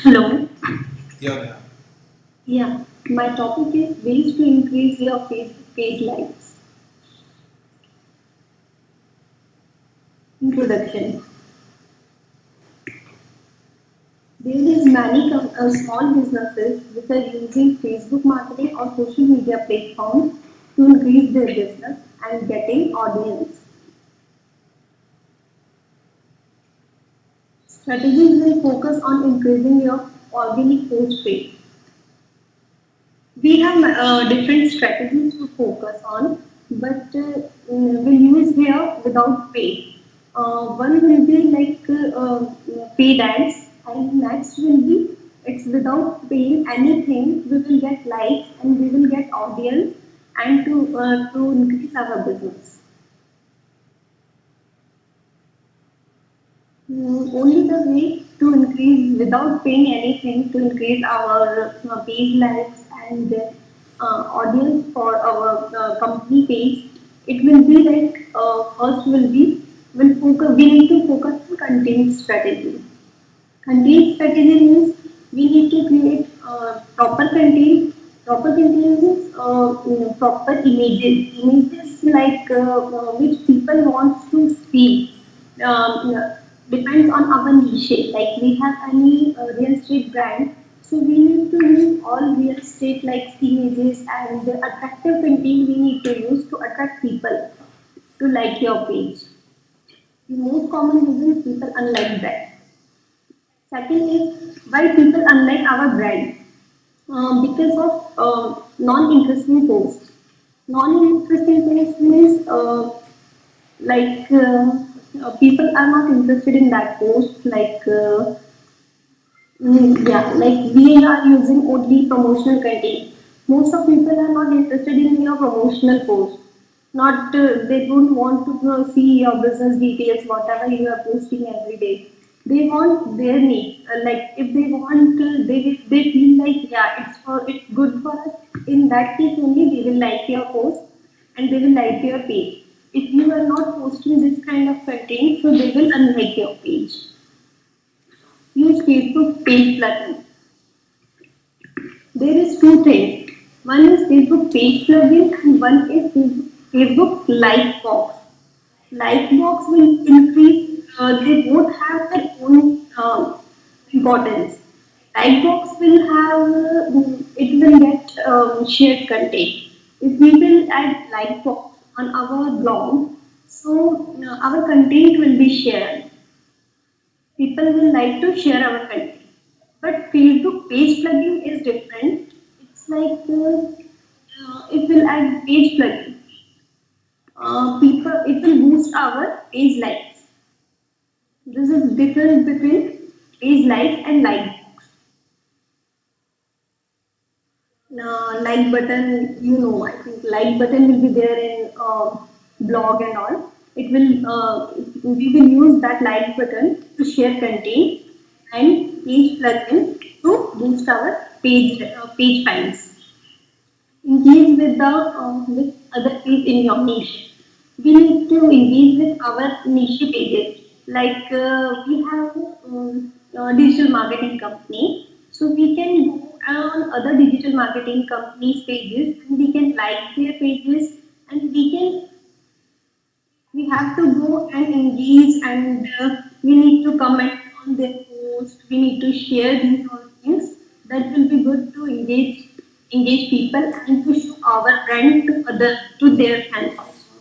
Hello. Yeah, yeah. Yeah, my topic is ways to increase your Facebook page likes. Introduction. There is many small businesses which are using Facebook marketing or social media platforms to increase their business and getting audience. Strategies will focus on increasing your organic post rate. We have different strategies to focus on, but we'll use here without pay. One will be like paid ads, and next will be it's without paying anything. We will get likes and we will get audience, and to increase our business. Only the way to increase without paying anything to increase our page likes and audience for our company page. It will be like first we need to focus on content strategy. Content strategy means we need to create proper content. Proper content means proper images. Images like which people want to see. Depends on our niche. Like we have any real estate brand, so we need to use all real estate like images and the attractive content we need to use to attract people to like your page. The most common reason people unlike that. Second is why people unlike our brand because of non-interesting posts. Non-interesting posts means like people are not interested in that post. Yeah, like we are using only promotional content. Most of people are not interested in your promotional post. Not they don't want to see your business details, whatever you are posting every day. They want their need. Like if they want, they feel like yeah, it's good for us. In that case only, they will like your post and they will like your page. If you are not posting this kind of content, so they will unlike your page. Use Facebook page plugin. There is two things. One is Facebook page plugin and one is Facebook like box. Like box will increase. They both have their own importance. Like box will have it will get shared content. If we will add like box on our blog, so our content will be shared. People will like to share our content. But Facebook page plugin is different. It's like it will add page plugin. It will boost our page likes. This is difference between page likes and like. Like button, I think like button will be there in blog and all. It will we will use that like button to share content and page plugin to boost our page finds. Engage with the with other page in your niche. We need to engage with our niche pages. Like we have a digital marketing company, so we can go on other digital marketing companies' pages and we can like their pages and we have to go and engage and we need to comment on their post. We need to share these all things. That will be good to engage people and to show our brand to to their fans also.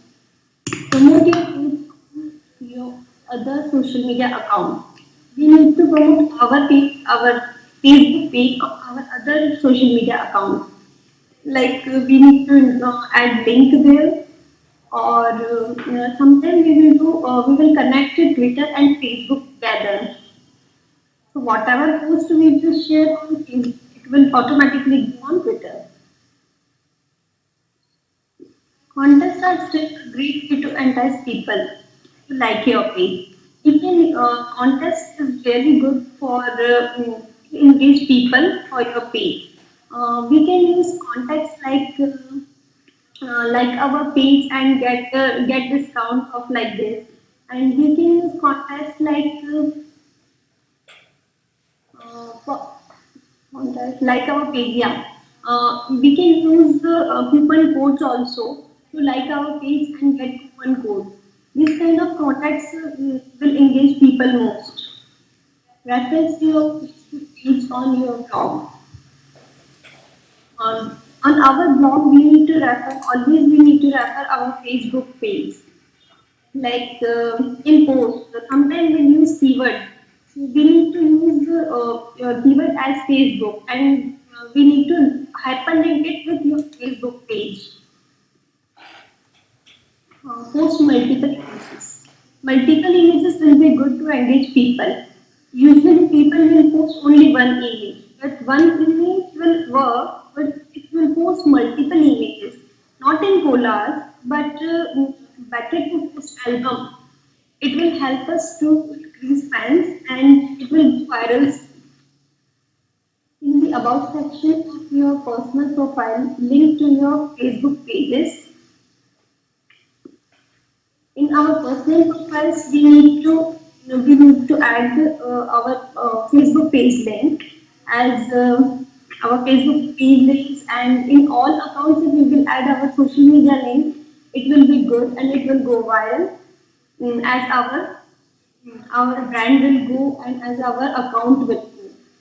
Promote your page on your other social media account. We need to promote our Facebook page or our other social media account. Like we need to add link there or sometimes we will connect to Twitter and Facebook together. So whatever post we just share on Facebook, it will automatically go on Twitter. Contests are still a great way to entice people to like your page. Even contest is very good for engage people for your page. We can use contests like our page and get discount of like this, and we can use contests like like our page, yeah. We can use the coupon codes also to like our page and get coupon code. This kind of contacts will engage people most. Reference your page on your blog. On our blog, we need to refer, always we need to refer our Facebook page. Like in post, sometimes we use keyword. So we need to use keyword as Facebook and we need to hyperlink it with your Facebook page. Post multiple images. Multiple images will be good to engage people. Usually people will post only one image, but one image will work, but it will post multiple images. Not in collage, but better to post album. It will help us to increase fans and it will go viral. In the about section of your personal profile, link to your Facebook pages. In our personal profiles, we need to add our Facebook page link as our Facebook page links, and in all accounts, if we will add our social media link, it will be good and it will go viral as our brand will go and as our account will go.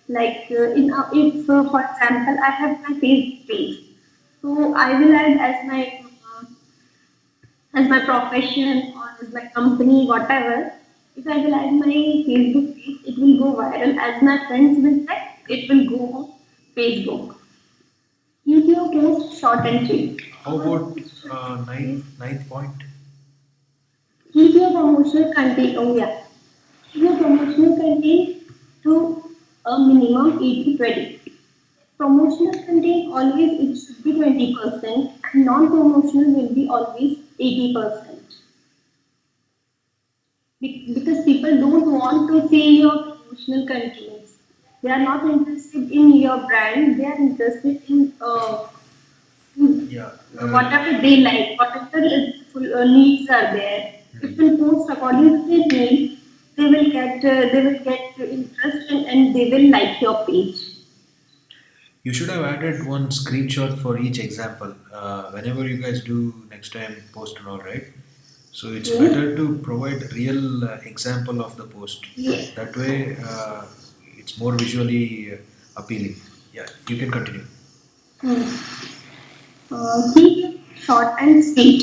Like if for example I have my Facebook page, so I will add as my profession or as my company, whatever. If I will add my Facebook page, it will go viral. As my friends will check, it will go on Facebook. Keep your post short and sweet. How about ninth point? Keep your promotional content. Oh yeah, keep your promotional content to a minimum 80-20. Promotional content always it should be 20%, and non-promotional will be always 80%. Because people don't want to see your promotional contents. They are not interested in your brand. They are interested in Yeah. whatever they like, whatever needs are there. If Hmm. you post according to their needs, they will get interest and they will like your page. You should have added one screenshot for each example. Whenever you guys do next time post and all, right? So it's Okay? better to provide real example of the post. Yes. That way, it's more visually appealing. Yeah, you can continue. Hmm. Keep it short and sweet.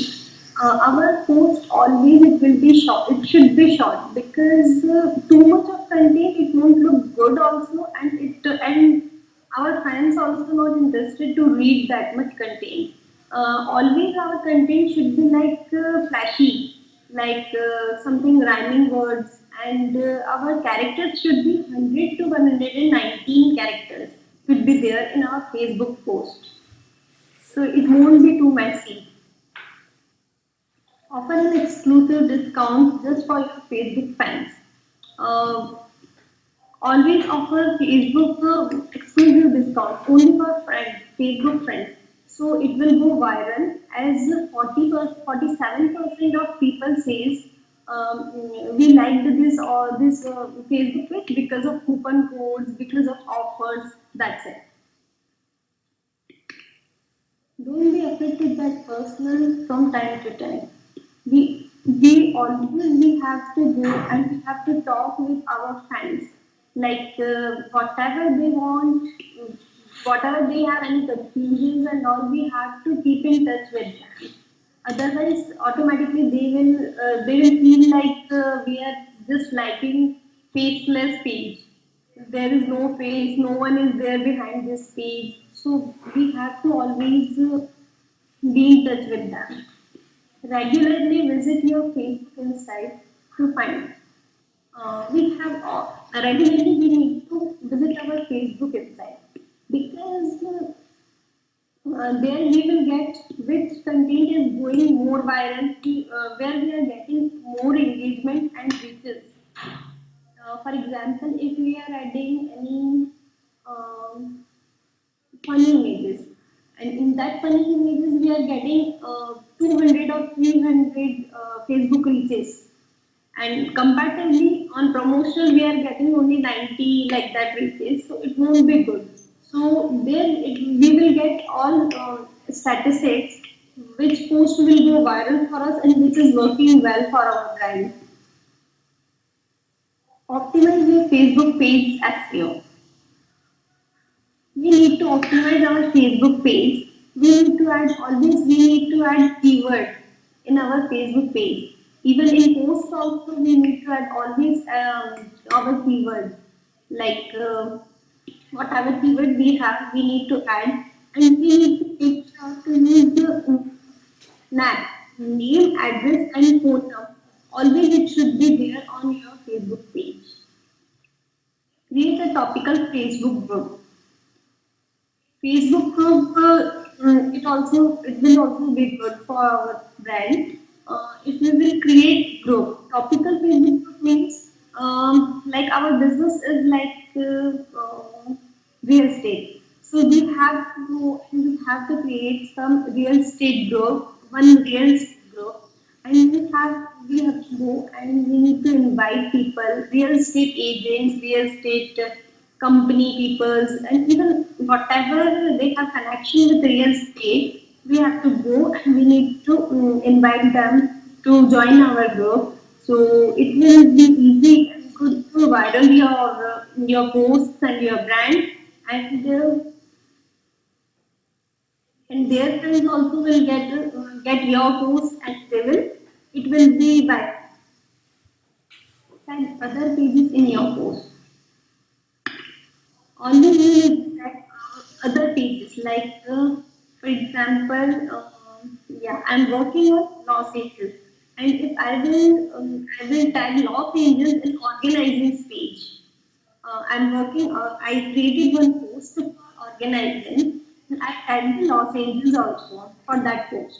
Our post always it will be short. It should be short because too much of content it won't look good also, and our fans also not interested to read that much content. Always our content should be like flashy, like something rhyming words, and our characters should be 100 to 119 characters should be there in our Facebook post, so it won't be too messy. Offer an exclusive discount just for your Facebook fans. Uh, Always offer Facebook exclusive discount only for friends, Facebook friends. So it will go viral as 47% of people says we liked this or this Facebook page because of coupon codes, because of offers. That's it. Don't be afraid to get personal from time to time. We always we have to go and we have to talk with our fans. Like whatever they want, whatever they have any confusions and all, we have to keep in touch with them. Otherwise, automatically they will feel like we are just liking faceless page. There is no face, no one is there behind this page. So we have to always be in touch with them. Regularly visit your Facebook insight to find. We have regularly we need to visit our Facebook insight because there we will get which content is going more viral, where we are getting more engagement and reaches. For example, if we are adding any um, funny images, and in that funny images we are getting 200 or 300 Facebook reaches, and comparatively on promotional we are getting only 90 like that reaches, so it won't be good. So there we will get all statistics which post will go viral for us and which is working well for our brand. Optimize your Facebook page SEO. We need to optimize our Facebook page. We need to add keyword in our Facebook page. Even in post also we need to add always our keyword. Like whatever keyword we have, we need to add, and we need to make sure to use the NAT, name, address, and phone number. Always it should be there on your Facebook page. Create a topical Facebook group. Facebook group, it will also be good for our brand. If we will create group, topical Facebook group means like our business is like real estate. So we have to create some real estate group, one real estate group, and we have to go and we need to invite people, real estate agents, real estate company peoples, and even whatever they have connection with real estate, we have to go and we need to invite them to join our group. So it will be easy and good to viral your posts and your brand, and their friends also will get your post and they will it will be by and other pages in your post. Only we will check other pages like for example yeah, I'm working on Los Angeles, and if I will tag Los Angeles in organizing page. I created one post for organizing, and I tagged the Los Angeles also for that post.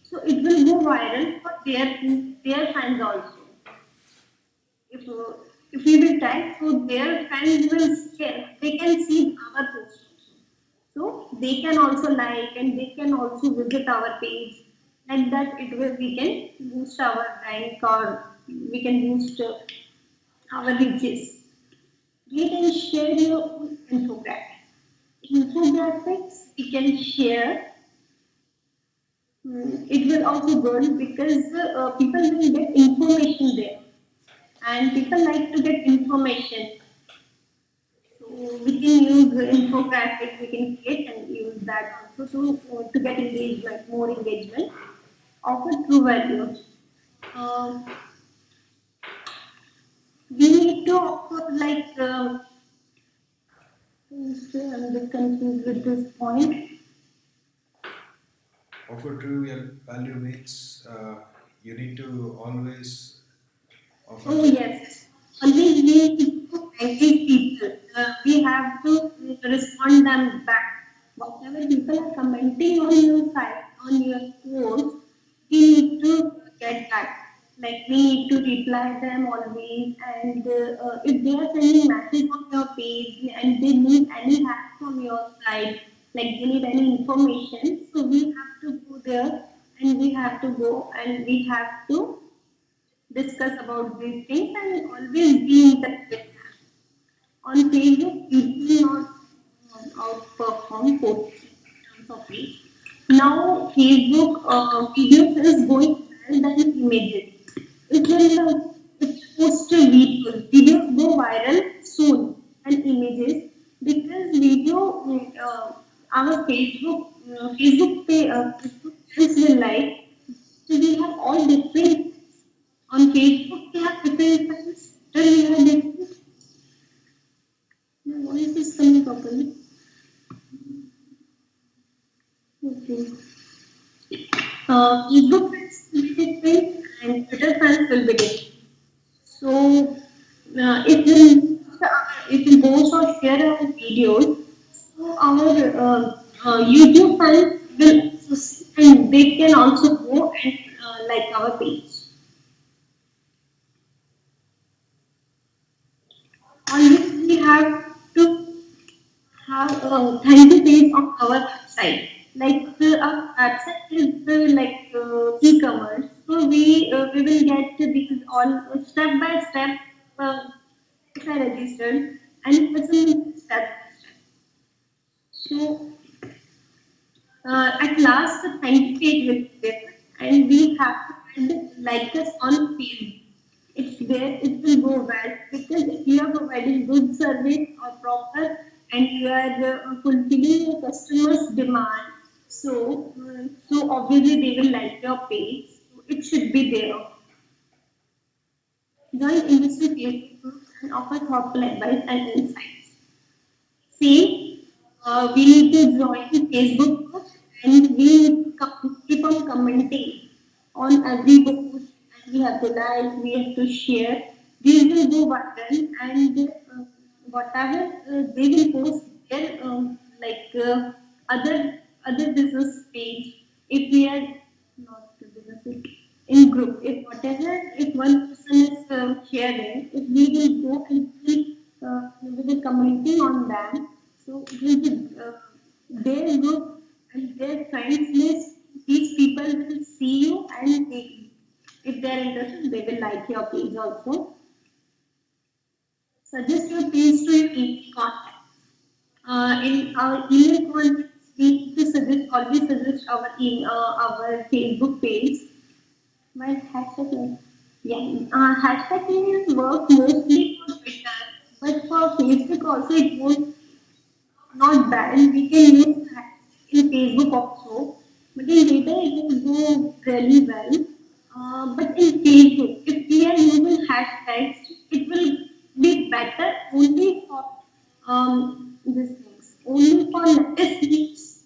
So it will go viral for their fans also. If if we will tag, so their fans will they can see our post also. So they can also like and they can also visit our page. Like that, it will we can boost our rank or we can boost our reaches. You can share your own infographics. Infographics we can share. It will also good because people will get information there, and people like to get information. So we can use the infographic. We can create and use that also to get engagement, more engagement. Offer true value. Uh, we need to offer like. I'm a bit confused with this point. Offer true value means you need to always offer Oh the. yes, always we need to engage people. We have to respond them back. Whatever people are commenting on your site, on your post, we need to get back. Like we need to reply them always. And if they are sending message on your page and they need any help from your side, like they need any information, so we have to go there and we have to go and we have to discuss about these things and always be in touch with them. On Facebook, you do not outperform posts in terms of reach. Now, Facebook videos is going well than images. It will post videos. Videos go viral soon and images because our Facebook friends will like. So we have all different on Facebook, we have different friends. Twitter, we have different. My voice is coming properly. Okay. Facebook friends will be different and Twitter friends will be different. So, if we post or share our videos, so our YouTube fans will also see and they can also go and like our page. Always we have to have a thank you page on our website. Like our website is like e-commerce, so we will get these all step by step. If I registered and it's in step by step. So at last, the 90 page will be there, and we have to add like us on field. It's there, it will go well because if you are providing good service or proper and you are fulfilling your customers' demand, so obviously they will like your page. So it should be there. Join industry Facebook groups and offer thoughtful advice and insights. See, we need to join the Facebook group and we need to keep on commenting on every post and we have to like, we have to share. These will go viral and whatever they will post their other other business page. If we are not the business in group, if whatever if one person is sharing, if we will go and we will commenting on them, so will be their group and their friends list. These people will see you and if they are interested, they will like your page also. Suggest your page to your email contact. In our email contacts, we need to suggest always suggest our Facebook page. My hashtag is hashtag will work mostly for Twitter, but for Facebook also it won't not bad. We can use hashtag in Facebook also, but in Twitter it will go really well. But in Facebook, if we are using hashtags, it will be better only for these things, only for latest news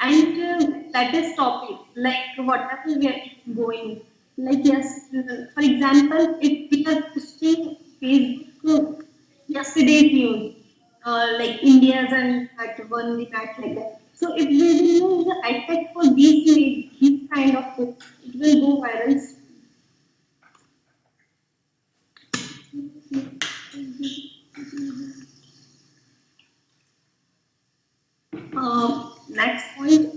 and latest topics like whatever we are going. Like yes, for example, if we are posting Facebook yesterday's news, like India's and that won the match like that. So if we will use the hashtag for these kind of posts, it will go viral. Next point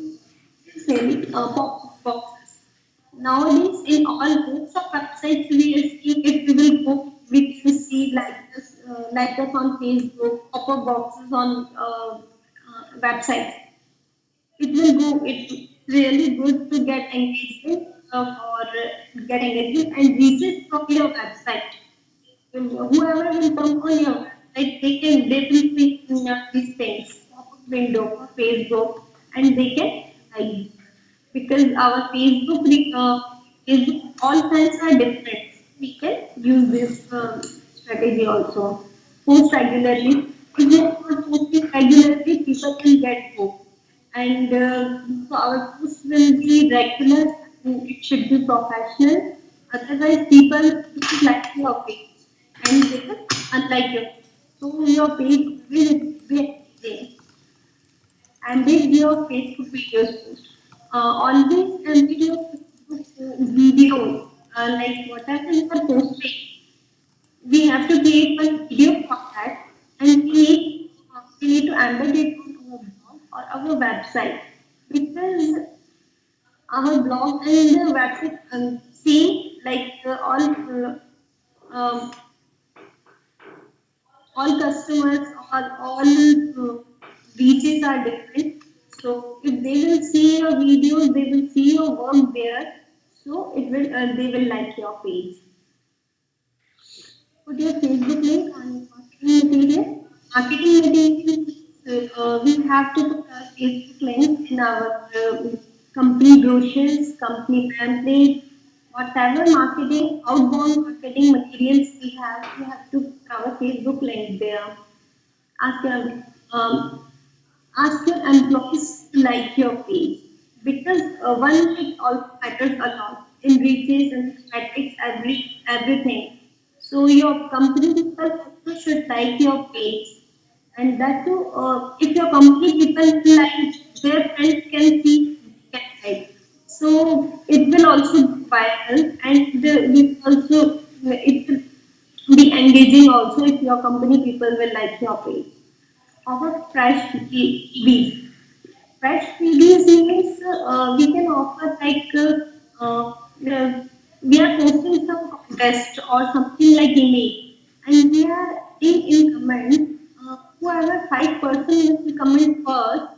is selling pop boxes. Nowadays, in all books or websites, we are seeing if we will go, we can see like this on Facebook, pop-up boxes on websites. It will go. It's really good to get engagement get engagement and reaches from your website. Whoever will come on your website, they will see these things, pop-up window for Facebook, and they can like because our Facebook all kinds are different. We can use this strategy also. Post regularly. If we are not posting regularly, people will get hooked. And so our post will be regular. And it should be professional. Otherwise, people will like your page and they will unlike your page. So your page will be embed your Facebook videos post. Always embed your Facebook videos, like whatever you are posting. We have to create one video for that, and we need to embed it on our blog or our website because our blog and the website same like um, all customers, all reaches are different. So if they will see your videos, they will see your work there. So it will they will like your page. Put your Facebook link on marketing material. Marketing material, we have to put our Facebook link in our company brochures, company pamphlets, whatever marketing, outbound marketing materials we have to put our Facebook link there. Ask your um, ask your employees to like your page because one it also matters a lot in reaches and statistics everything. So your company people also should like your page, and that too if your company people like their friends can see can like. So it will also be viral and it also it will be engaging also if your company people will like your page. Offer fresh freebies. Fresh freebies means we can offer we are posting some contest or something like image, and we are in comment. Whoever 5 person will comment first,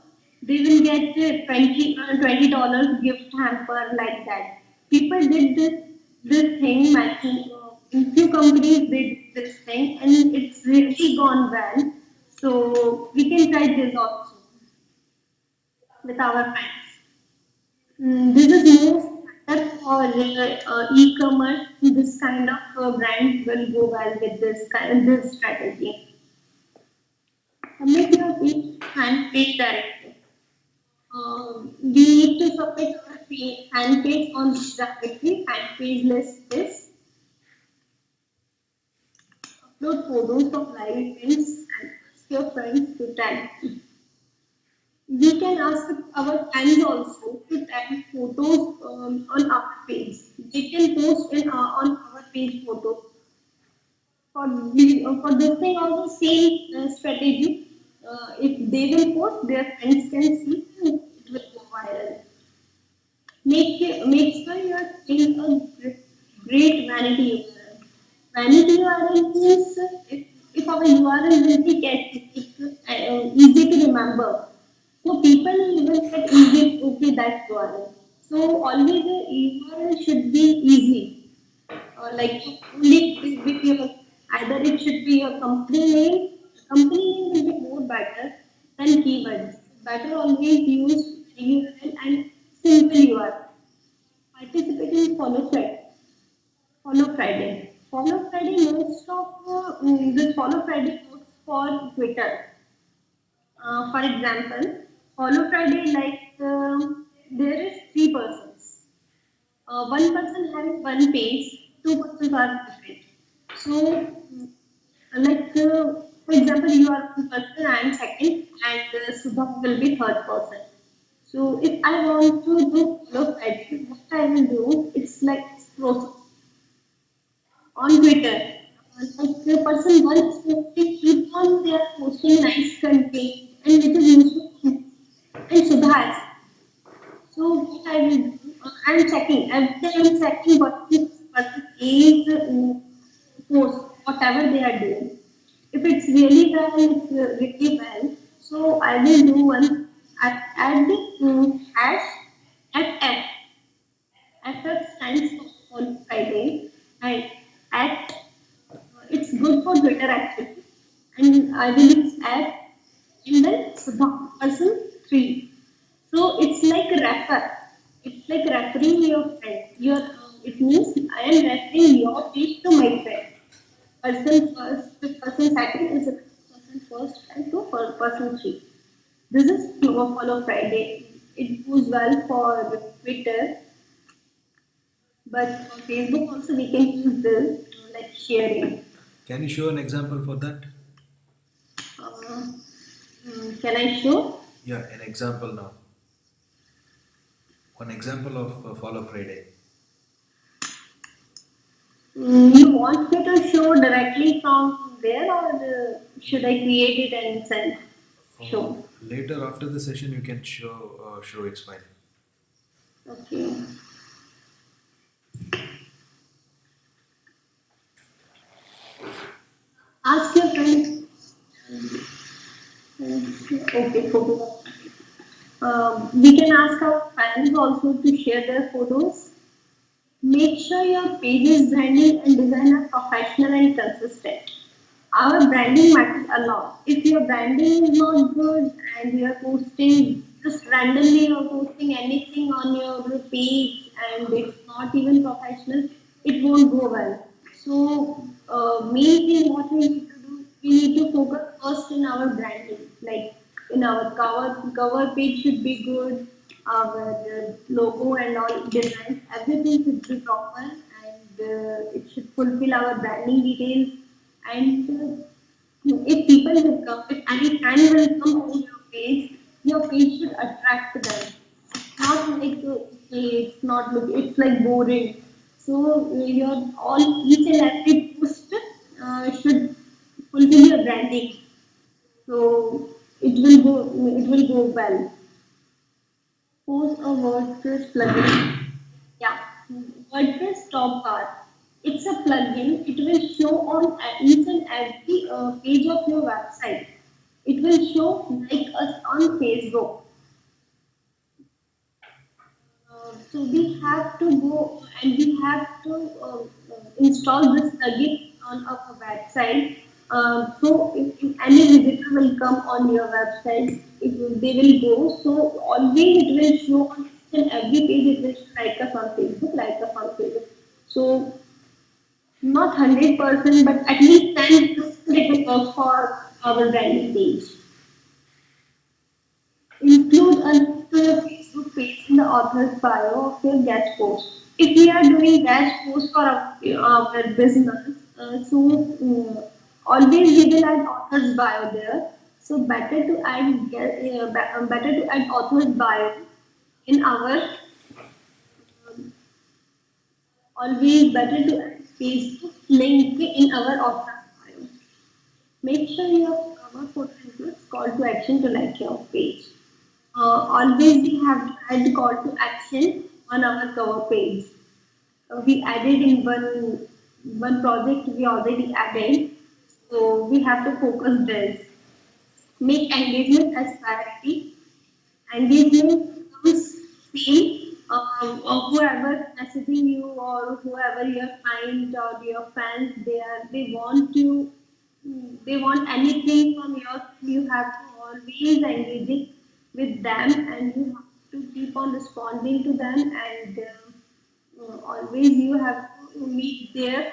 they will get $20 gift hamper like that. People did this thing, matching in few companies they did this thing, and it's really gone well. So we can try this also with our friends. This is more startup for e-commerce. This kind of brand will go well with this strategy. Submit your fan page directly. We need to submit our fan page on this directory. Fan page list is upload photos of live events and ask your friends to tag. We can ask our fans also to tag photos on our page. They can post on our page photos. For this thing also same strategy. If they will post, their friends can see and it will go viral. Make sure you are in a great vanity URL. Vanity URL means if our URL will be easy to remember. So people will get easy, okay, that's URL. So always the URL should be easy. Like only with your, either it should be your company name. Company name will be more better than keywords. Better always use URL and simple URL. Participate in Follow Friday. Follow Friday. Follow Friday, most of this Follow Friday works for Twitter. For example, Follow Friday, like there is three persons. One person has one page, two persons are different. So, for example, you are one person, I am second, and Subha will be third person. So, if I want to do Follow Friday, what I will do, it's like process on Twitter. Like the person once posting, keep on they are posting nice content and it is useful and Subha has. So what I will do, I'm checking. Every time I'm checking what this person is post, whatever they are doing. If it's really well, it's really well. So I will do one at the hash at F. FF stands for Follow Friday and at it's good for Twitter actually. And I will use at and then Sudha person 3. So it's like a refer. It's like referring your friend. It means I am referring your page to my friend. Person first, the person second is a person first, and to person three. This is Follow Friday. It goes well for Twitter, but for Facebook also we can use this like sharing. Can you show an example for that? Uh, can I show? Yeah, an example now. One example of Follow Friday. You want me to show directly from there, or should I create it and send? Show. Later after the session, you can show it's fine. Okay. Ask your friend. Okay, photo. We can ask our fans also to share their photos. Make sure your page's branding and design are professional and consistent. Our branding matters a lot. If your branding is not good and you are posting just randomly, you're posting anything on your page and it's not even professional, it won't go well. So, main thing what we need to do, we need to focus first in our branding. Like in our cover page should be good, our logo and all designs, everything should be proper and it should fulfill our branding details. And if people will come, if any fan will come on your page should attract them. Not like okay, it's not look, it's like boring. So your all each and every post should fulfill your branding. So it will go well. Post a WordPress plugin. Yeah, WordPress Top Bar. It's a plugin. It will show on each and every page of your website. It will show like us on Facebook. So we have to go and we have to install this plugin on our website. So if any visitor will come on your website, they will go. So always it will show on each and every page. It will show like us on Facebook, like us on Facebook. So not 100%, but at least 10% it will work for our branding page. Include a link to your Facebook page in the author's bio of your guest post. If we are doing guest post for our business, always we will add author's bio there. So better to add author's bio in our always better to add Facebook link in our author's bio. Make sure your cover photo includes call to action to like your page. Always we have to add call to action on our cover page. We added in one project we already added, so we have to focus this. Make engagement as priority. Engagement comes same whoever messaging you or whoever your client or your fans they want you they want anything from your you have to always engaging with them and you have to keep on responding to them and always you have to meet their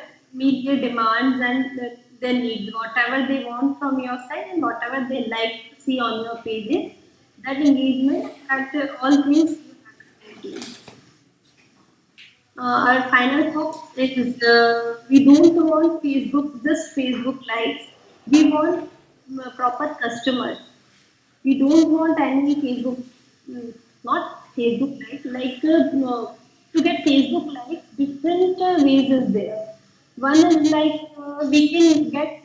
demands and their needs whatever they want from your side and whatever they like to see on your pages that engagement that all things you have to maintain. Our final thought is we don't want Facebook, just Facebook likes. We want proper customers. We don't want any Facebook, not Facebook likes, like no, to get Facebook likes, different ways is there. One is like we can get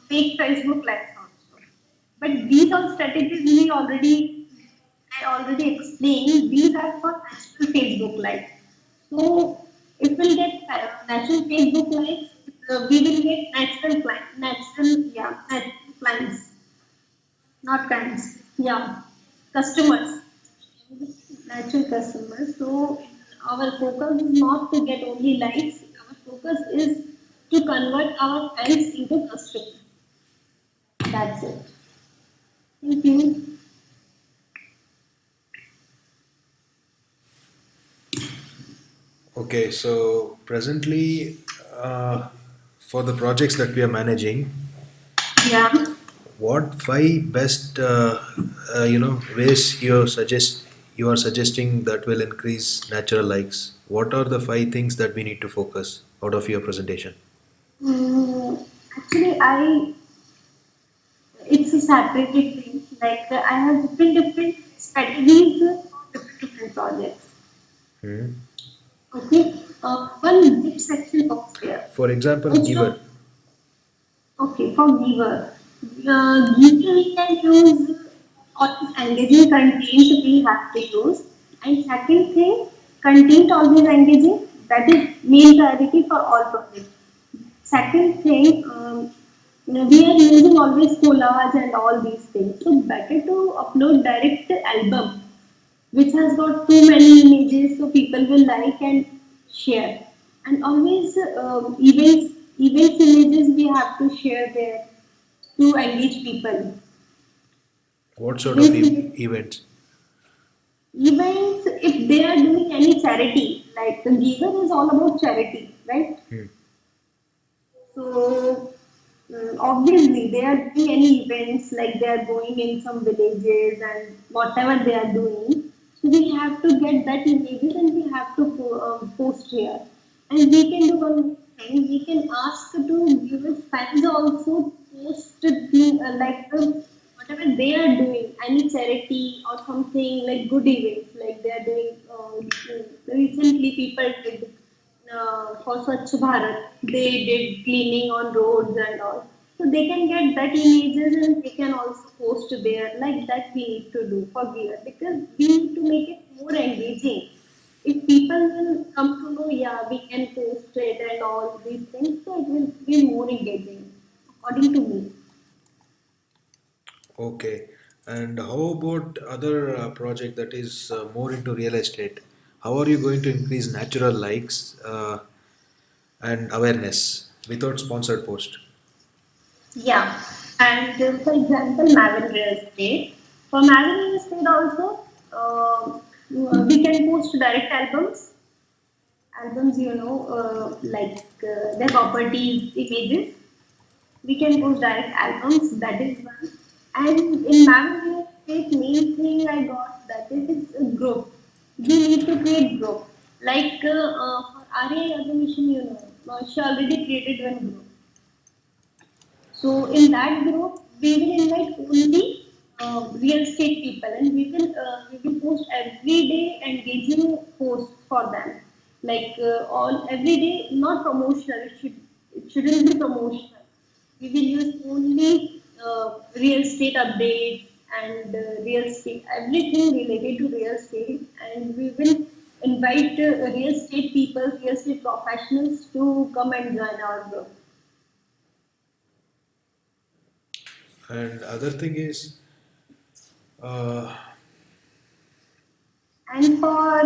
fake Facebook likes also. But these are strategies I already explained. These are for natural Facebook likes. So if we'll get natural Facebook likes, we will get natural clients, not clients. Yeah, customers, natural customers. So our focus is not to get only likes. Our focus is to convert our fans into customers. That's it. Thank you. Okay, so presently, for the projects that we are managing, Yeah. what five best ways you are suggesting that will increase natural likes? What are the five things that we need to focus out of your presentation? Actually, it's a separated thing. Like I have different strategies for different projects. Hmm. Okay, one big section of there. For example, Most of giver. okay for giver, giver we can use all this engaging content we have to use. And second thing, content always engaging. That is main priority for all projects. Second thing, we are using always collage and all these things. So better to upload direct album, which has got too many images, so people will like and share. And always events images we have to share there to engage people. What sort of Events, events? events if they are doing any charity, like the giver is all about charity, right? Hmm. So obviously they are doing any events like they are going in some villages and whatever they are doing. So we have to get that images and we have to post here. And we can do one more thing. We can ask to give us fans also post whatever they are doing, any charity or something like good events like they are doing. Recently, people did for Swachh Bharat. They did cleaning on roads and all. So they can get that images and they can also post there. Like that we need to do for gear because we need to make it more engaging. If people will come to know, yeah, we can post it and all these things, so it will be more engaging, according to me. Okay. And how about other project that is more into real estate? how are you going to increase natural likes and awareness without sponsored post? Yeah, and for example, Maven Real Estate. For Maven Real Estate also, we can post direct albums. Albums, their properties, images. We can post direct albums. That is one. And in Maven Real Estate, main thing I got that is a group. We need to create group. For RA automation, she already created one group. So in that group, we will invite only real estate people, and we will post every day engaging posts for them. All every day, not promotional. It shouldn't be promotional. We will use only real estate updates and real estate everything related to real estate, and we will invite real estate people, real estate professionals to come and join our group. And other thing is, uh, And for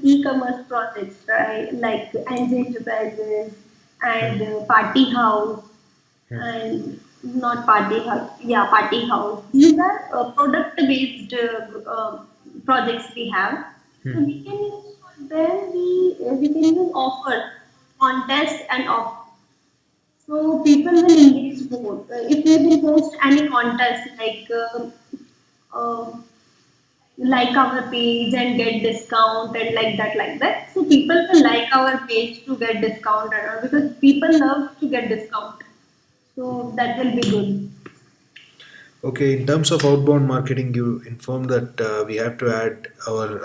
e-commerce projects, right, like NJ Enterprises and hmm, Party House hmm, and not Party House, yeah, Party House. These are product-based projects we have. So hmm. we can use for them. We can use offer, contest, and offer. So people will engage more. If we will post any contest uh, our page and get discount and like that, so people will like our page to get discount and all, because people love to get discount, so that will be good. Okay, in terms of outbound marketing, you informed that we have to add our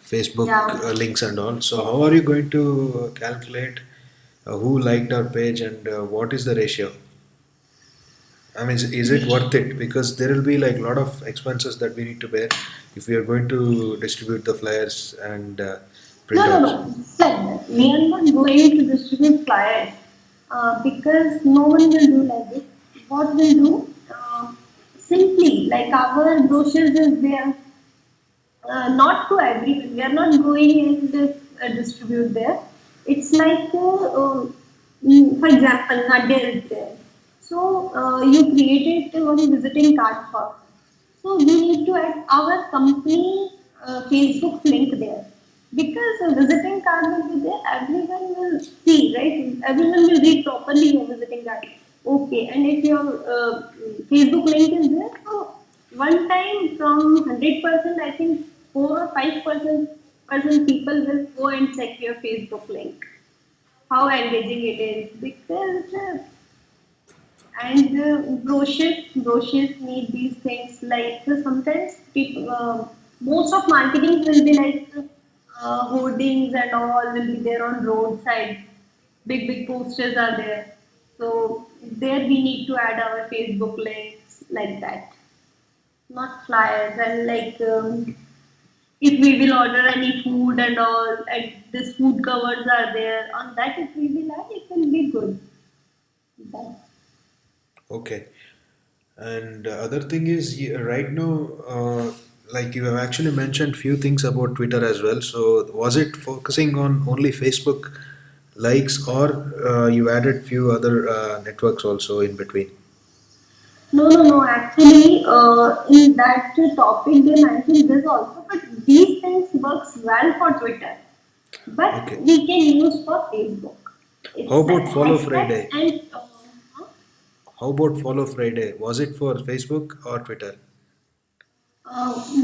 Facebook Yeah. links and all. So, how are you going to calculate who liked our page and what is the ratio? I mean, is it worth it? Because there will be like a lot of expenses that we need to bear if we are going to distribute the flyers and No, no, printouts. no. Said we are not going to distribute flyers because no one will do like this. What we'll do, simply like our brochures is there. Not to everyone. We are not going and distribute there. It's for example, Nadia is there. So you created one visiting card for her. So we need to add our company Facebook link there, because a visiting card will be there. Everyone will see, right? Everyone will read properly your visiting card. Okay, and if your Facebook link is there, so one time from 100%, I think 4 or 5% people will go and check your Facebook link. How engaging it is, because and brochures need these things, sometimes people, most of marketing will be hoardings and all will be there on roadside. Big posters are there, so there we need to add our Facebook links like that, not flyers. And if we will order any food and all, and this food covers are there on that, if we will add, it will be good. That- Okay. And other thing is, right now, like you have actually mentioned few things about Twitter as well. So was it focusing on only Facebook likes, or you added few other networks also in between? No, no, no. Actually, in that topic they mentioned this also, but these things works well for Twitter, but Okay. we can use for Facebook. How It's like about Follow hashtag Friday? and How about Follow Friday? Was it for Facebook or Twitter?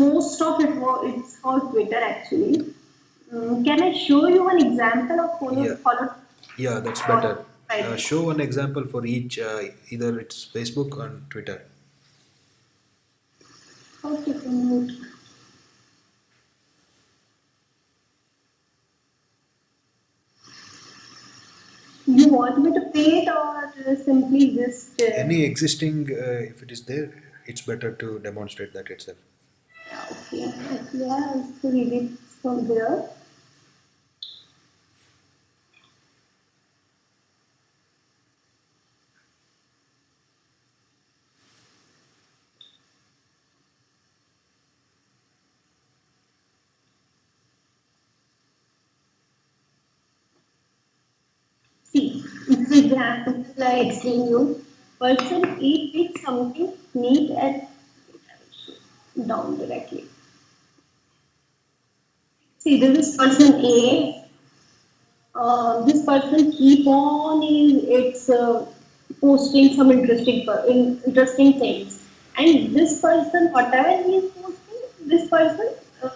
most of it's for Twitter actually. Can I show you one example of Yeah. follow Yeah, that's for better. Friday? Show an example for each, either it's Facebook or Twitter. Okay, can you want me to pay it or simply just? Any existing, if it is there, it's better to demonstrate that itself. Okay, actually, I have to read it from here. See, if we example, I explain you. Person A picks something neat and down directly. See, this is person A. This person keep on is it's posting some interesting things, and this person whatever he is posting, this person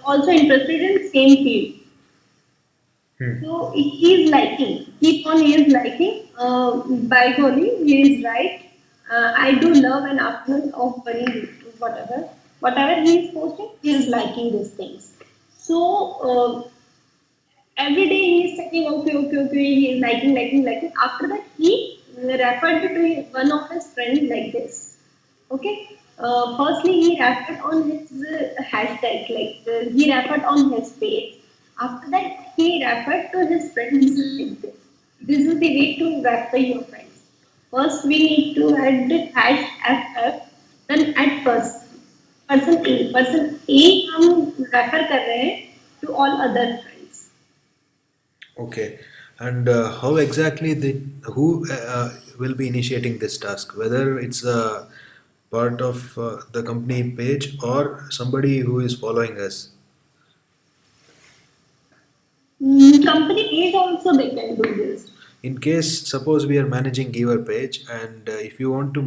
also interested in same field. Hmm. So he is liking, keep on he is liking. By golly, he is right. I do love an afternoon of bunny, whatever he is posting, he is liking these things. So every day he is checking, okay, he is liking. After that, he referred to one of his friends like this. Okay. Firstly, he referred on his hashtag, he referred on his page. After that, he referred to his friends like this. This is the way to refer your friends. First, we need to add the hash FF, then add person A. Person A हम refer कर रहे हैं to all other friends. Okay. And how exactly who will be initiating this task? Whether it's a part of the company page or somebody who is following us. Company is also they can do this. In case, suppose we are managing giver page, and if you want to,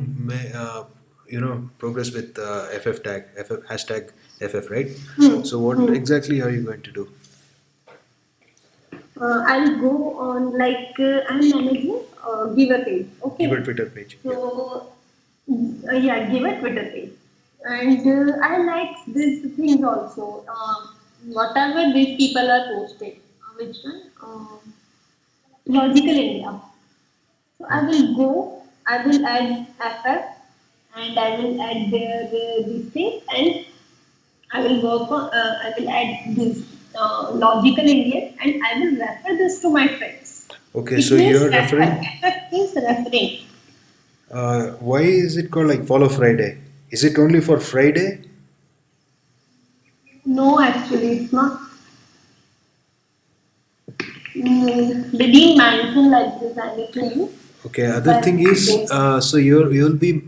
progress with FF tag, FF hashtag FF, right? Hmm. So what Hmm. exactly are you going to do? I'll go on I'm managing giver page. Giver Okay. Twitter page. Yeah. So yeah, giver Twitter page. And I like these things also. Whatever these people are posting. Which one? Logical India. So I will go, I will add FF and I will add these things and I will work on, I will add this logical Indian and I will refer this to my friends. Okay, It so means you're refer. referring. FF means referring. Why is it called like Follow Friday? Is it only for Friday? No, actually, it's not. They didn't mention like this, I will tell you. Okay. Other But thing is, they, so you'll be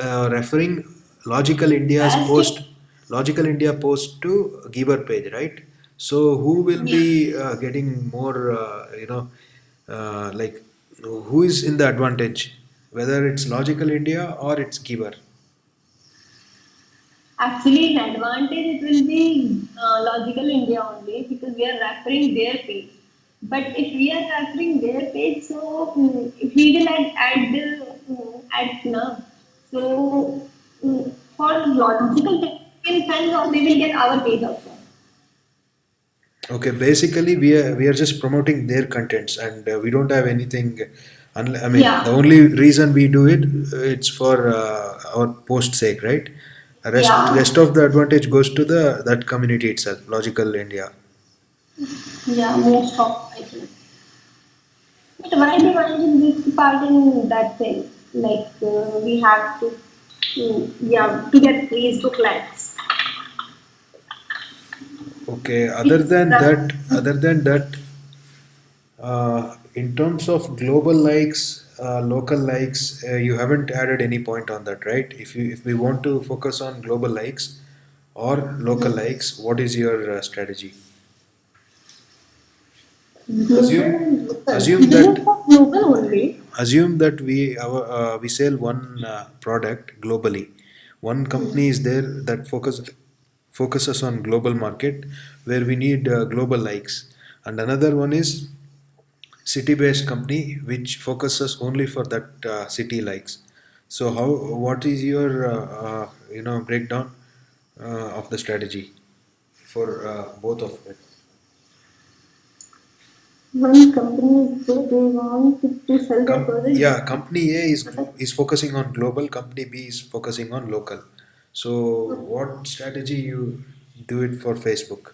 referring Logical India's as it, post, Logical India post to Giver page, right? So who will yeah. be getting more, like who is in the advantage, whether it's Logical India or it's Giver? Actually, in advantage, it will be logical India only because we are referring their page. But if we are referring their page, so if we will add now. So for logical fans, or they will get our page also. Okay, basically we are just promoting their contents, and we don't have anything. I mean, the Yeah, only reason we do it, it's for our post sake, right? yeah, Rest of the advantage goes to the that community itself, Logical India. yeah. Most of I think. But why dividing this part in that thing? We have to, yeah, to get praise to clients. Okay. It's the Other than that, in terms of global likes, local likes, you haven't added any point on that, right? If we want to focus on global likes or local likes, what is your strategy? global Assume and local. assume This is that for global only. we sell one product globally. One company is there that focuses on global market where we need global likes, and another one is city-based company which focuses only for that city likes. So how what is your breakdown of the strategy for both of it? One company is there, they want to sell their product. Yeah, company A is focusing on global, company B is focusing on local. So what strategy you do it for Facebook?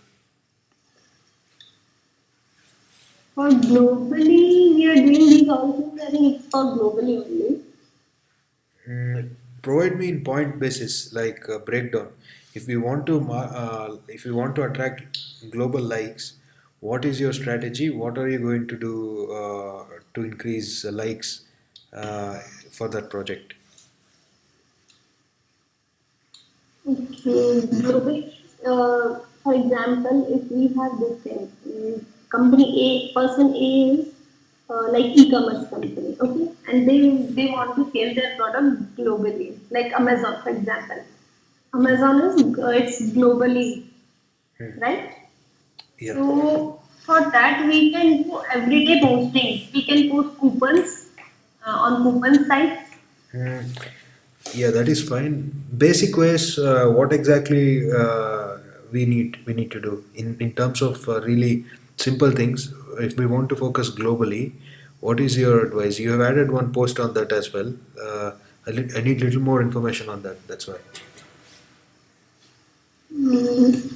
For globally, we are doing these also. I think it's for globally only. Provide me in point basis like breakdown. If we want to if we want to attract global likes, what is your strategy? What are you going to do to increase likes uh, for that project? Okay, global. For example, if we have this thing, company A, person A is like e-commerce company, okay, and they want to sell their product globally, like Amazon, for example. Amazon is it's globally, Hmm. right? Yeah. So for that we can do everyday posting. We can post coupons on coupon sites. Hmm. Yeah, that is fine. Basic ways, what exactly we need to do in terms of really simple things. If we want to focus globally, what is your advice? You have added one post on that as well. I need little more information on that. That's why. Mm,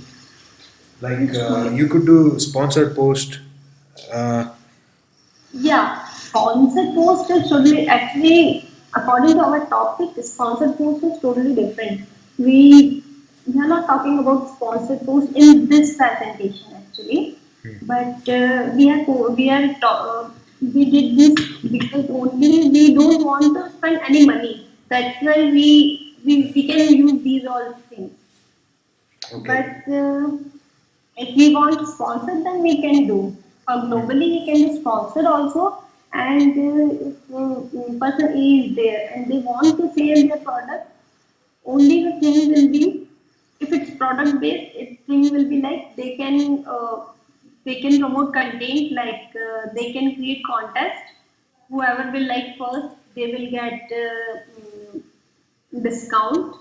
Like which one? you could do sponsored post. Uh, Yeah, sponsored post is totally actually according to our topic, sponsored post is totally different. We are not talking about sponsored post in this presentation actually, but we did this because only we don't want to spend any money. That's why we can use these all things. okay. But if we want to sponsor, then we can do. Globally, we can do sponsor also. And if person A is there and they want to sell their product, only the thing will be if it's product based, it thing will be like they can promote content like they can create contest. Whoever will like first, they will get discount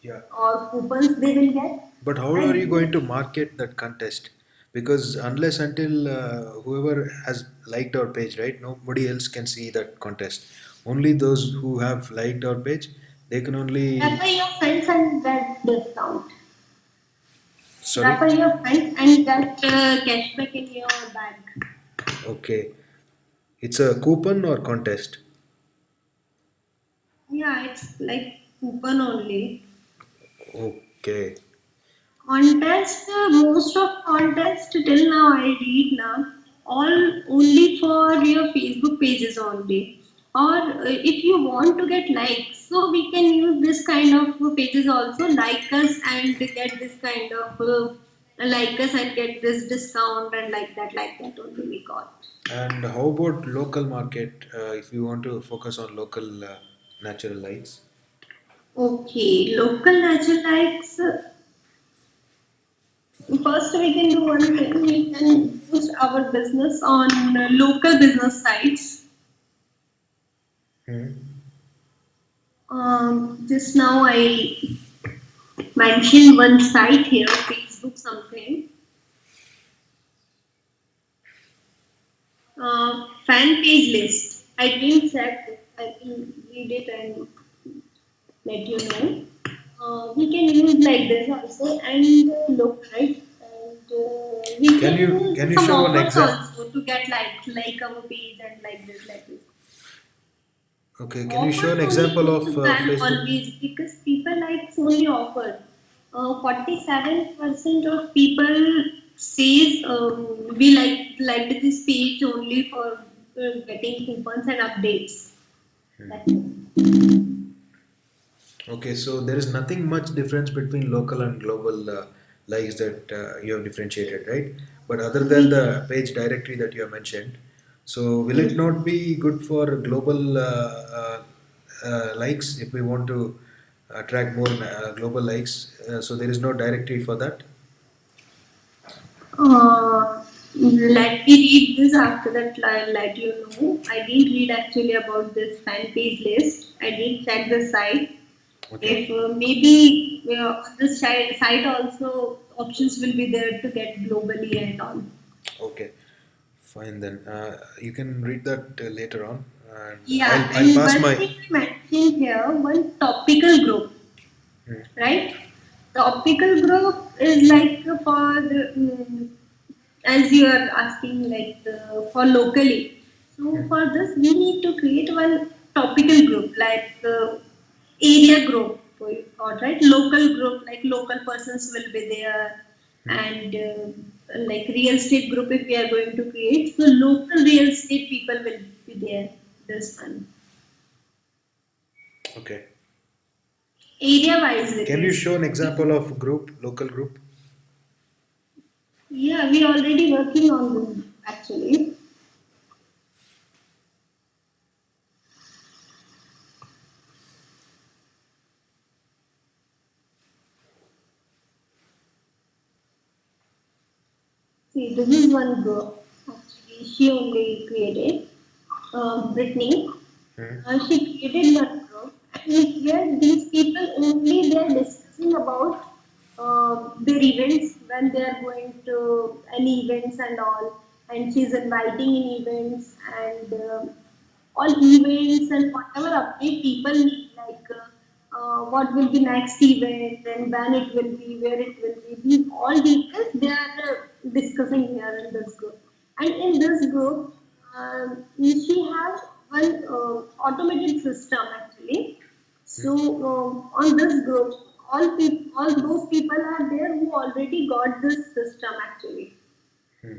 Yeah. or coupons they will get. But how are you And going to market that contest? Because unless until whoever has liked our page, right? Nobody else can see that contest. Only those who have liked our page, they can only. refer your friends and get discount. Sorry. Refer your friends and get cashback in your bag. Okay. It's a coupon or contest. Yeah, it's like coupon only. Okay. Contest, most of contest till now I read now, all only for your Facebook pages only. Or if you want to get likes, so we can use this kind of pages also, like us and get this kind of like us and get this discount and like that only we got. And how about local market? If you want to focus on local natural lights. Okay, local natural likes. First, we can do one thing. We can boost our business on local business sites. Hmm. Just now I mentioned one site here, Facebook something. Fan page list. I didn't check it. I will read it and let you know. We can use like this also and look right. And we Can can you use can you some show an offers example? also to get like our page and like this like this. Okay. Can you show an Offers only example go of to ban Facebook? always because people like only offers. 47% of people says we liked this page only for getting coupons and updates. That's it. Okay, so there is nothing much difference between local and global likes that you have differentiated, right? But other than We, the page directory that you have mentioned, so will it not be good for global likes if we want to attract more global likes? So there is no directory for that. let me read this after that. I'll let you know. I didn't read actually about this fan page list. I didn't check the site. Okay, If maybe on the site also options will be there to get globally and all. okay, fine then. You can read that later on, and Yeah, I'll and pass one my. thing I mentioned here, one topical group, Hmm. right? Topical group is like for as you are asking like for locally. So for this we need to create one topical group like area group, for you thought, right? Local group like local persons will be there and like real estate group if we are going to create. So local real estate people will be there. This one Okay. area wise it Can you is. show an example of group, local group? Yeah, we already working on this actually. See, this is one group. Actually, she only created. Brittany. Hmm. She created one group, and where these people only they are discussing about their events when they are going to any events and all, and she's inviting in events and all events and whatever update people need, like what will be next event and when it will be, where it will be. These all details they are discussing here in this group. And in this group, she has one automated system actually. So on this group, all those people are there who already got this system actually, Hmm.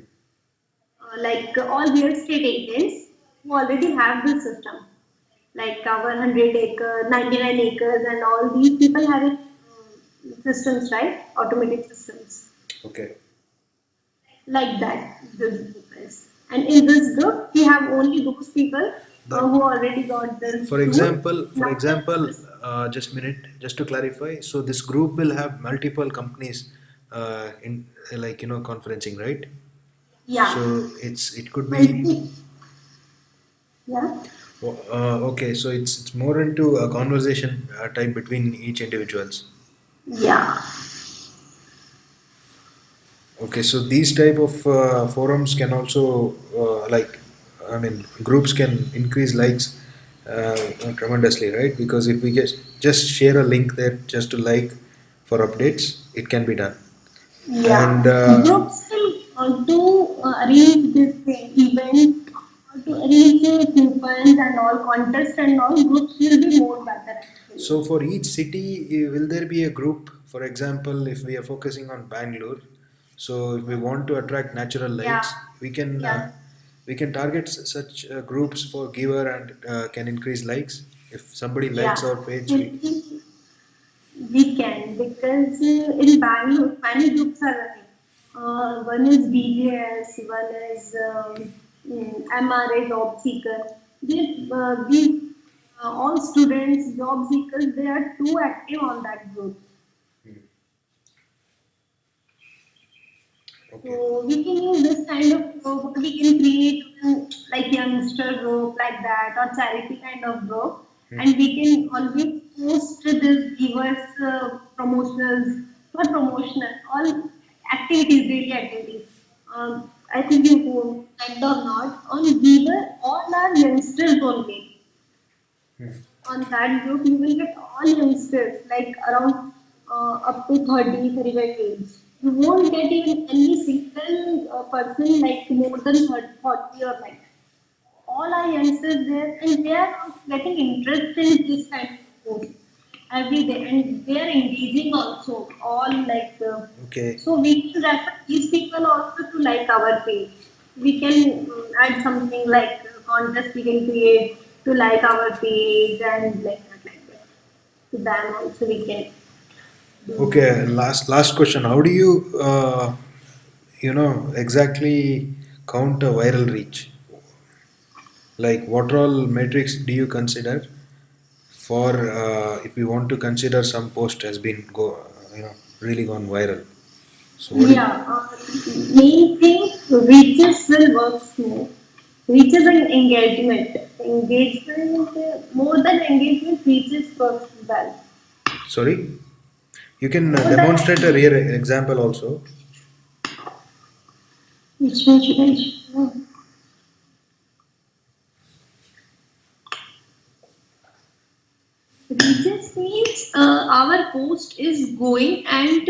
like all real estate agents who already have this system, like our 100 acre, 99 acres, and all these people having systems, right? Automated systems Okay. like that. This group is, and in this group, we have only those people But who already got this for tool. example, for Nothing example, else. just minute, just to clarify. So this group will have multiple companies in like conferencing, right? Yeah, So it could be 20. Yeah, okay. So it's more into a conversation type between each individuals. yeah, Okay, so these type of forums can also like I mean groups can increase likes tremendously, right? Because if we just share a link there just to like for updates, it can be done. And yeah. Groups will to arrange this thing, event, to arrange coupons and all contest and all. Groups will be more better actually. so for each city, will there be a group? For example, if we are focusing on Bangalore, so if we want to attract natural Yeah, lights, yeah, we can target such groups for giver and can increase likes. If somebody likes yeah. our page, we We can because in Bangalore many groups are running. One is BJS, one is MRA Job Seeker. These all students, job seekers, they are too active on that group. okay. So we can use this kind of group. We can create like youngster group like that or charity kind of group, Hmm. and we can always post this givers promotionals, not promotional, all activities, daily activities. I think you checked or not on giver, all are youngsters only. On that group, you will get all youngsters, like around up to 30, 35 age. You won't get even any single person like more than 30, 40 or like. All are youngsters there, and they are getting interested in this kind of post every day, and they are engaging also. All like Okay. so we can refer these people also to like our page. We can add something like contest we can create to like our page and like that, like that. To them also we can do. Okay. Last question. How do you exactly count a viral reach? Like what all metrics do you consider for if you want to consider some post has been really gone viral? So what is Yeah, main thing reaches will work smooth. Reaches and engagement. Engagement, more than engagement, reaches works well. sorry? You can More than demonstrate a real example also. which one should I show? Reaches means our post is going and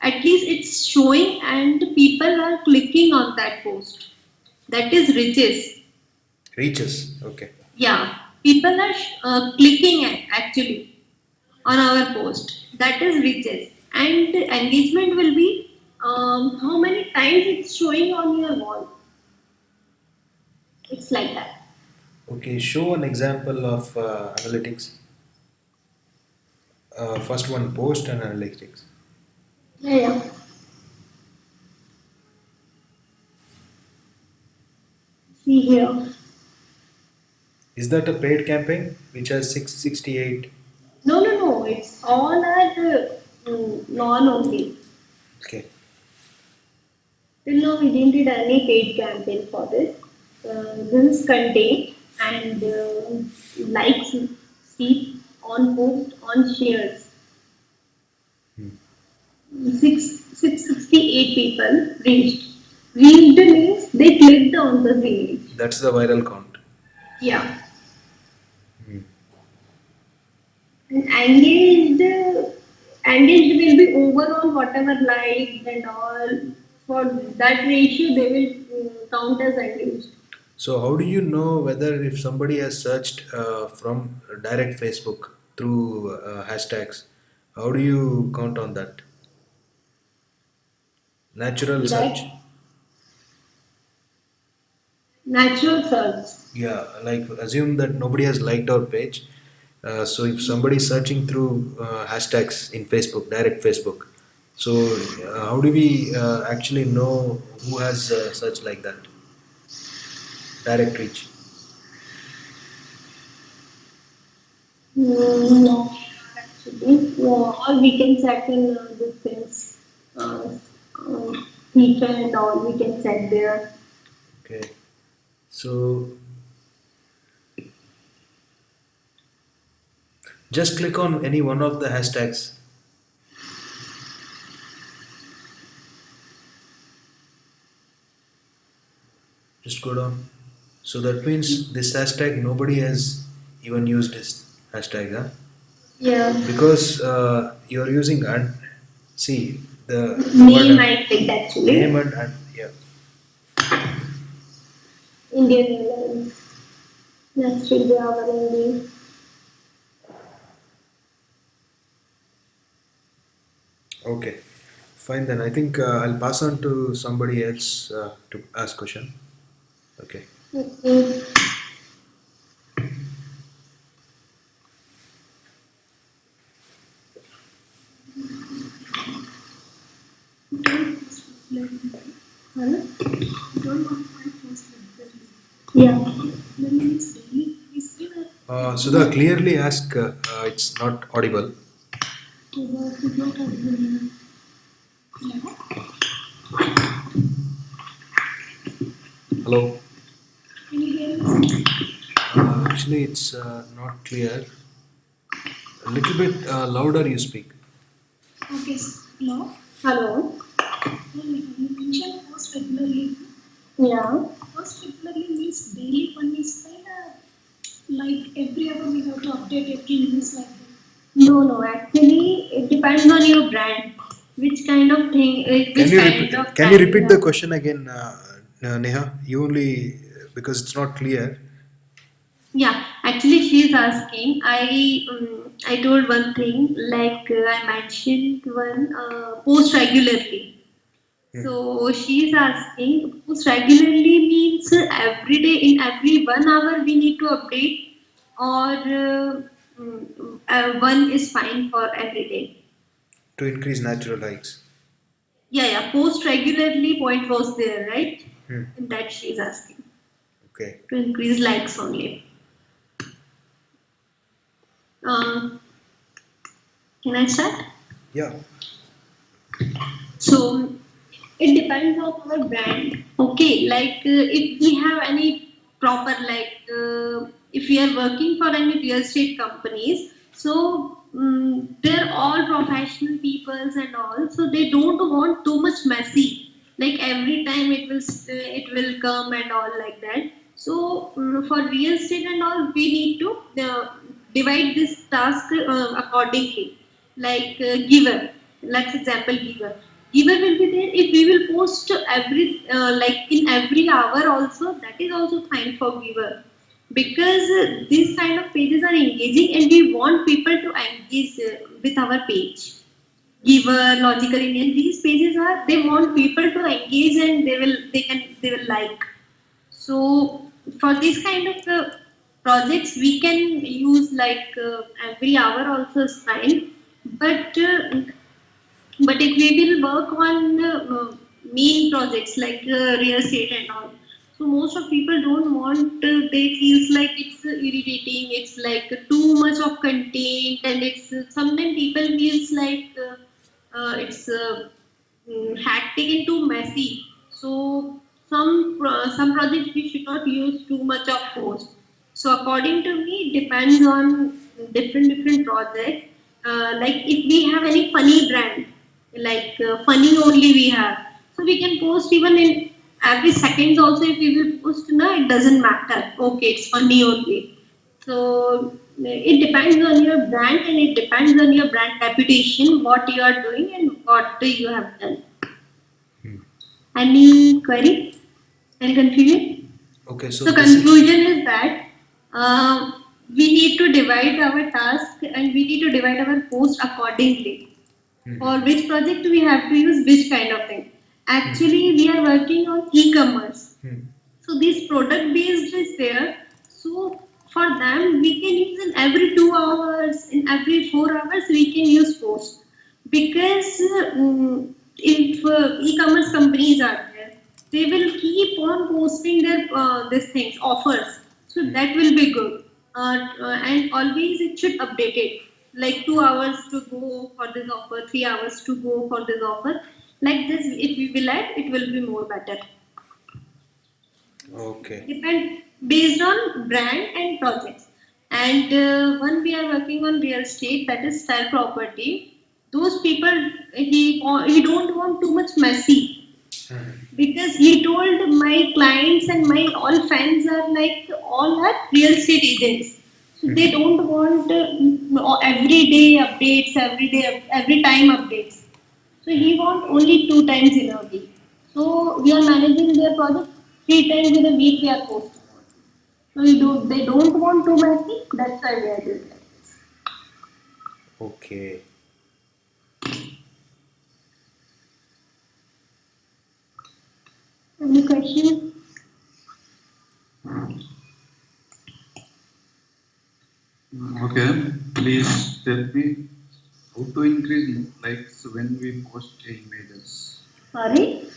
at least it's showing and people are clicking on that post. That is reaches. Reaches. Okay. Yeah, people are clicking actually on our post. That is reaches. And engagement will be how many times it's showing on your wall. It's like that. Okay, show an example of analytics. First one, post and analytics. Yeah, yeah. See here. Is that a paid campaign which has 668? No, no, no. It's all are non only. Okay. Till now, we didn't did any paid campaign for this. This is content and likes, see on post on shares. Hmm. 668 people reached. Reached means they clicked on the image. That's the viral count. Yeah. Hmm. And engaged will be overall whatever likes and all. For that ratio, they will count as engaged. So how do you know whether if somebody has searched from direct Facebook through hashtags? How do you count on that? Natural search. That natural search. Yeah, like assume that nobody has liked our page. So if somebody is searching through hashtags in Facebook, direct Facebook, so how do we actually know who has searched like that? Direct reach. No, actually, or we can set in these things, uh, feature and all. We can set there. Okay. So just click on any one of the hashtags. Just go down. So that means this hashtag nobody has even used this hashtag, huh? Yeah, Because you're using and see the word name I clicked name actually. and yeah. Indian Airlines. That should be our Indian. Okay, fine then. I think I'll pass on to somebody else to ask question. Okay. Okay. Huh? Yeah. Sudha, clearly ask. It's not audible. Hello. Actually, it's not clear. A little bit louder you speak. Hello. Yeah. No, no. Actually, it depends on your brand. Which kind of thing, Can which you kind repeat? of Can you time you repeat the have. question again, Neha? You only because it's not clear. Yeah, actually, she's asking. I told one thing like I mentioned one post regularly. Hmm. So she's asking post regularly means every day in every 1 hour we need to update or one is fine for every day. To increase natural likes. Yeah, yeah. Post regularly point was there, right? Hmm. And that she's asking Okay. to increase likes only. Um, can I start? Yeah. So it depends on our brand. Okay, like if we have any proper if we are working for any real estate companies, so they're all professional peoples and all, so they don't want too much messy. Like every time it will come and all like that. So for real estate and all, we need to divide this task accordingly. Like giver, let's example giver. Giver will be there if we will post every like in every hour also. That is also fine for giver because these kind of pages are engaging and we want people to engage with our page. Giver, Logical Indian. These pages are, they want people to engage and they will like. So for this kind of projects, we can use like every hour also is fine. But if we will work on main projects like real estate and all, so most of people don't want. They feels like it's irritating. It's like too much of content, and it's sometimes people feels like it's hectic and too messy. So some projects we should not use too much of post. So according to me, it depends on different projects. Like if we have any funny brand, like funny only we have, so we can post even in every seconds also. If we will post, no, it doesn't matter. Okay, it's funny only. So it depends on your brand and it depends on your brand reputation, what you are doing and what you have done. Hmm. Any query? Any confusion? Okay, so So basically, conclusion is that we need to divide our task and we need to divide our post accordingly. For hmm, which project we have to use which kind of thing. hmm, Actually, we are working on e-commerce. hmm, So this product based is there. So for them, we can use in every 2 hours, in every 4 hours, we can use post. Because if e-commerce companies are there, they will keep on posting their these things, offers. So hmm. that will be good. And always it should update it. Like 2 hours to go for this offer, 3 hours to go for this offer. Like this, if we will add, it will be more better. Okay. Depend based on brand and projects. And when we are working on real estate, that is style property, those people he don't want too much messy Hmm, because he told my clients and my all fans are like all are real estate agents. So they hmm. don't want everyday updates, every time updates. So he want only 2 times in a week. So we are managing their project 3 times in a week we are posting. So they don't want too messy. That's why we are doing that. Okay. Any question? Okay, please tell me how to increase likes when we post images. Sorry.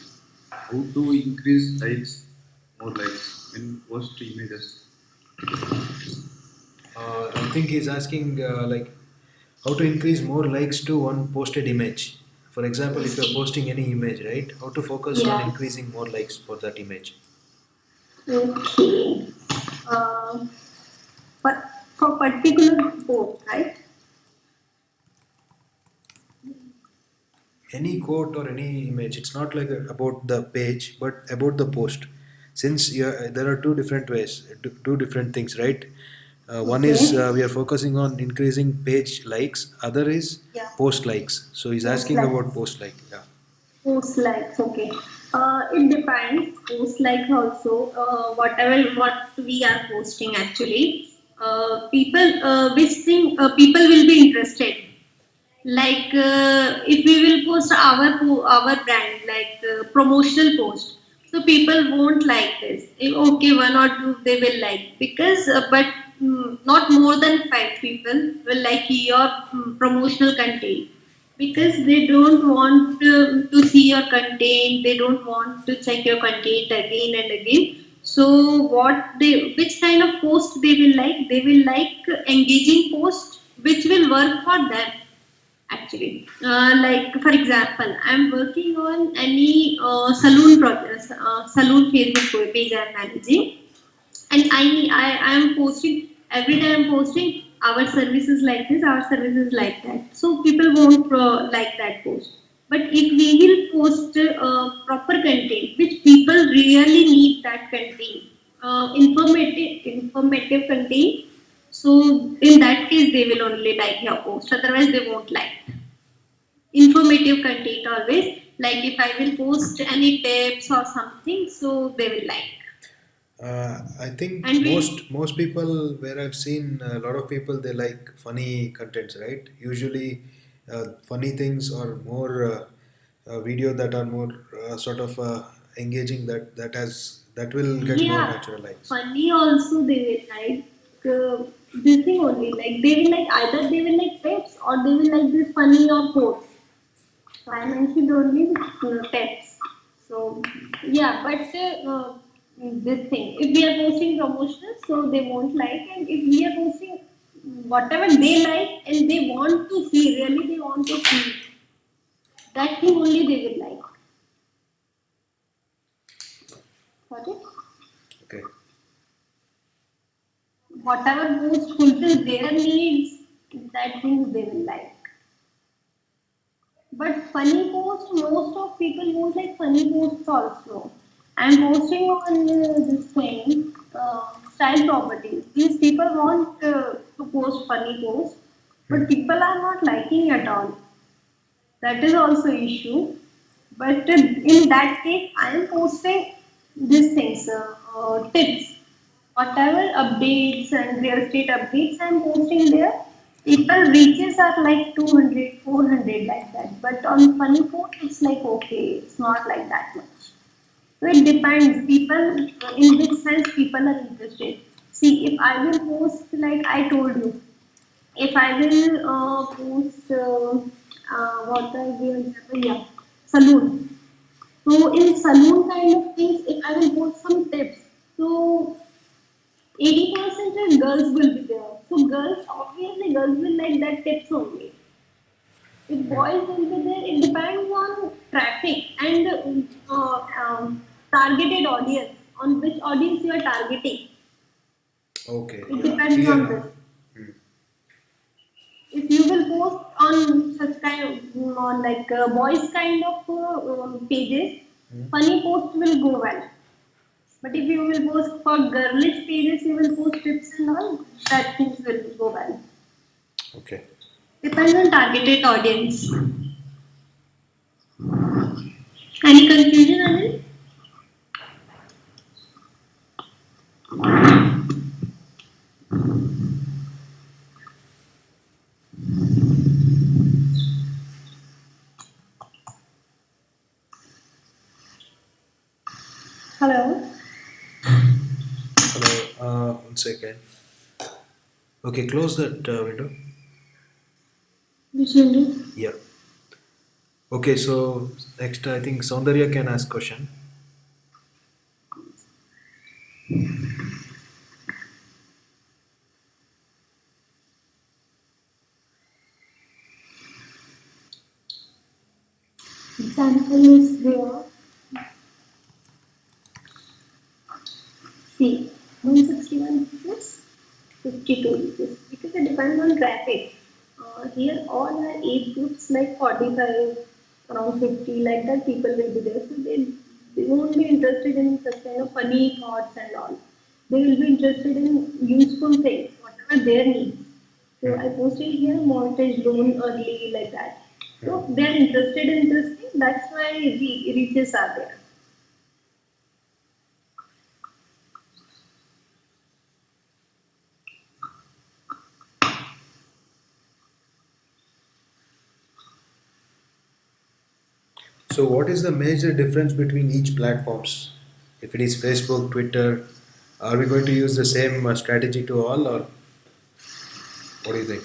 How to increase likes, more likes when we post images. I think he's asking like how to increase more likes to one posted image. For example, if you're posting any image, right? How to focus on Yeah. increasing more likes for that image. Okay. Uh, but for particular post, right? Any quote or any image, it's not like about the page, but about the post. Since there are two different ways, two different things, right? One is Okay. we are focusing on increasing page likes, other is Yeah. post likes. So he's Post asking likes. about post like. Yeah. Post likes. Okay. It depends. Post likes also. Whatever what we are posting actually. People which thing people will be interested. Like if we will post our brand like promotional post, so people won't like this. Okay, one or two they will like because but not more than five people will like your promotional content because they don't want to see your content. They don't want to check your content again and again. So what they which kind of post they will like? They will like engaging post which will work for them actually. Like for example, I'm working on any saloon project, saloon Facebook page I'm managing, and I am posting every time. I'm posting our services like this, our services like that. So people won't like that post. But if we will post proper content, which people really need that content, informative content. So in that case, they will only like your post. Otherwise, they won't like informative content always. Like if I will post any tips or something, so they will like. I think And we most people where I've seen a lot of people they like funny contents, right? Usually, funny things or more video that are more sort of engaging, that will get more Yeah, naturalized. funny also they will like this thing only. Like they will like either they will like tips or they will like this funny or quotes. So I Okay. mentioned only tips. So yeah, but this thing, if we are posting promotional, so they won't like, and if we are posting whatever they like and they want to see, really they want to see, that thing only they will like. Got it? Okay. Whatever post fulfills their needs, that thing they will like. But funny posts, most of people won't like funny posts also. I'm posting on this thing, style properties. These people want to post funny posts, Hmm. but people are not liking at all. That is also issue. But in that case, I am posting these things, tips, whatever updates and real estate updates I am posting there. People reaches are like 200, 400 like that. But on funny post, it's like okay, it's not like that much. So it depends. People, in which sense people are interested. See, if I will post like I told you, if I will post what I will example, yeah, saloon. So in saloon kind of things, if I will post some tips, so 80% of girls will be there. So girls, obviously girls will like that tips only. If boys will be there, it depends on traffic and targeted audience, on which audience you are targeting. Okay. It Yeah. depends Clear on now. this. Hmm. If you will post on such kind of on like boys kind of pages, Hmm. funny post will go well. But if you will post for girlish pages, you will post tips and all, that things will go well. Okay. Depends on targeted audience. Any confusion, Anil? Hello. Hello. One second. Okay, close that window. Which will Yeah. Okay, so next I think Soundarya can ask question. example is there. See, 161 rupees, 52 rupees. Because it depends on traffic. Here, all are age groups like 45, around 50, like that people will be there. So they won't be interested in such kind of funny thoughts and all. They will be interested in useful things, whatever their needs. So Hmm. I posted here mortgage loan early like that. So they are interested in this thing. That's why the reaches are there. So what is the major difference between each platforms? If it is Facebook, Twitter, are we going to use the same strategy to all, or what do you think?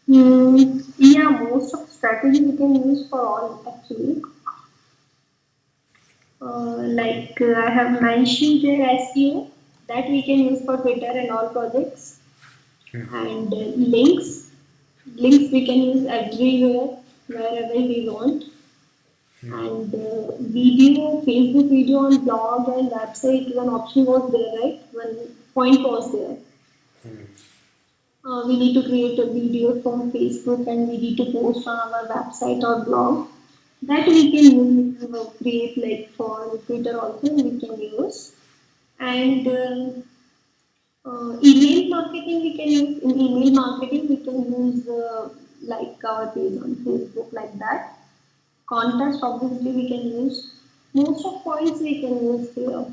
Yeah, most of strategy we can use for all actually. I have mentioned the SEO that we can use for Twitter and all projects, and links we can use everywhere wherever we want, and video Facebook video on blog and website one option was there, right? One point was there. We need to create a video from Facebook and we need to post on our website or blog. That we can use, create like for Twitter also we can use. And email marketing we can use. In email marketing we can use like our page on Facebook like that. Contest obviously we can use. Most of points we can use here.